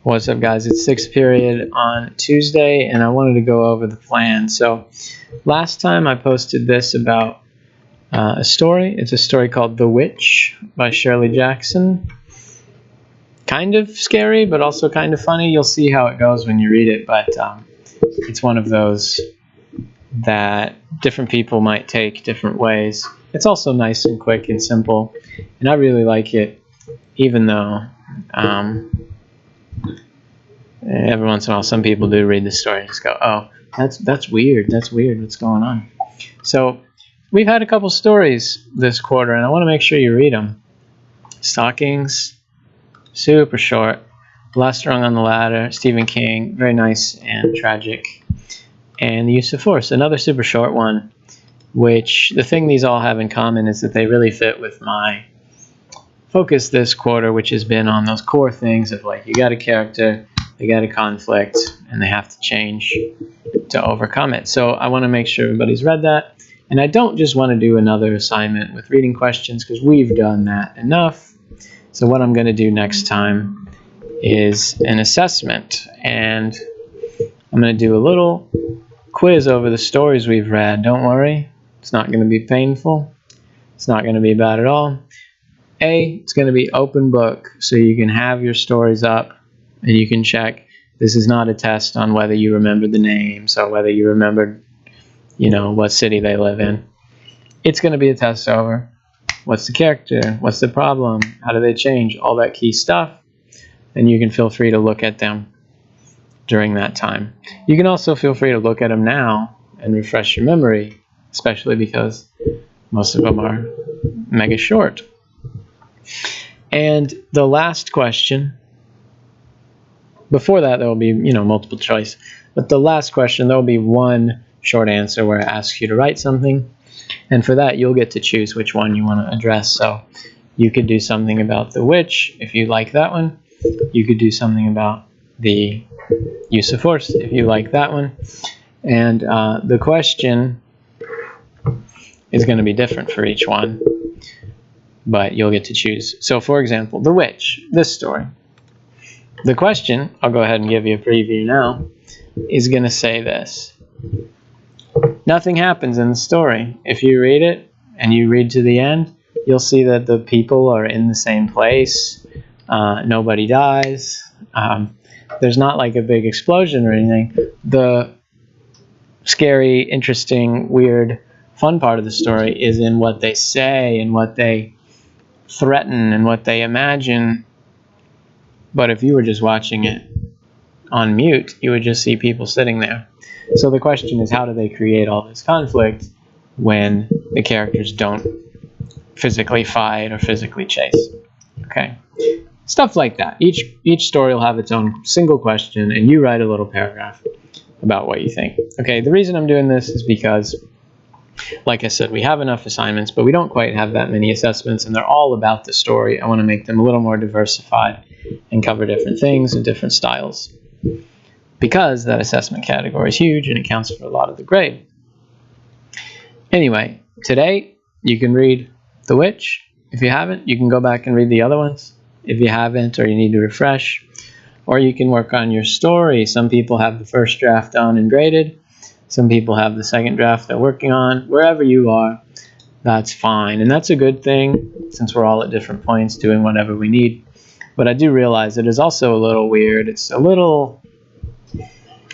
What's up, guys? It's sixth period on Tuesday, and I wanted to go over the plan. So last time I posted this about a story. It's a story called The Witch by Shirley Jackson. Kind of scary, but also kind of funny. You'll see how it goes when you read it, but it's one of those that different people might take different ways. It's also nice and quick and simple, and I really like it, even though every once in a while some people do read the story and just go, oh, that's weird, what's going on? So we've had a couple stories this quarter, and I want to make sure you read them. Stockings, super short. Last Rung on the Ladder, Stephen King, very nice and tragic. And The Use of Force, another super short one, which the thing these all have in common is that they really fit with my focus this quarter, which has been on those core things of like, you got a character, they got a conflict, and they have to change to overcome it. So I want to make sure everybody's read that. And I don't just want to do another assignment with reading questions, because we've done that enough. So what I'm going to do next time is an assessment, and I'm going to do a little quiz over the stories we've read. Don't worry, it's not going to be painful. It's not going to be bad at all. It's going to be open book, so you can have your stories up and you can check. This is not a test on whether you remember the names or whether you remembered, what city they live in. It's going to be a test over what's the character, what's the problem, how do they change, all that key stuff. And you can feel free to look at them during that time. You can also feel free to look at them now and refresh your memory, especially because most of them are mega short. And the last question, before that there will be, multiple choice, but the last question, there will be one short answer where it asks you to write something, and for that you'll get to choose which one you want to address. So you could do something about The Witch if you like that one. You could do something about The Use of Force if you like that one. And the question is going to be different for each one, but you'll get to choose. So for example, The Witch, this story. The question, I'll go ahead and give you a preview now, is going to say this. Nothing happens in the story. If you read it and you read to the end, you'll see that the people are in the same place. Nobody dies. There's not like a big explosion or anything. The scary, interesting, weird, fun part of the story is in what they say and what they threaten and what they imagine. But if you were just watching it on mute, you would just see people sitting there. So the question is, how do they create all this conflict when the characters don't physically fight or physically chase? Okay, stuff like that. Each story will have its own single question, and you write a little paragraph about what you think. Okay, the reason I'm doing this is because, like I said, we have enough assignments, but we don't quite have that many assessments, and they're all about the story. I want to make them a little more diversified and cover different things and different styles, because that assessment category is huge and it counts for a lot of the grade. Anyway, today you can read The Witch. If you haven't, you can go back and read the other ones if you haven't, or you need to refresh, or you can work on your story. Some people have the first draft done and graded. Some people have the second draft they're working on. Wherever you are, that's fine. And that's a good thing, since we're all at different points doing whatever we need. But I do realize it is also a little weird. It's a little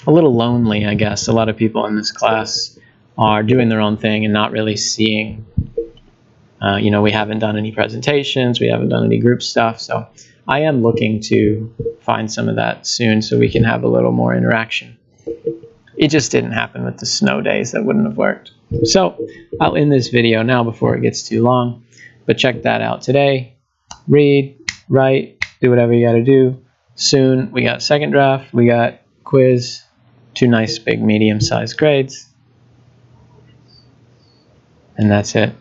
lonely, I guess. A lot of people in this class are doing their own thing and not really seeing, we haven't done any presentations, we haven't done any group stuff. So I am looking to find some of that soon so we can have a little more interaction. It just didn't happen with the snow days. That wouldn't have worked. So I'll end this video now before it gets too long, but check that out today. Read, write, do whatever you got to do. Soon we got second draft, we got quiz, 2 nice big medium-sized grades, and that's it.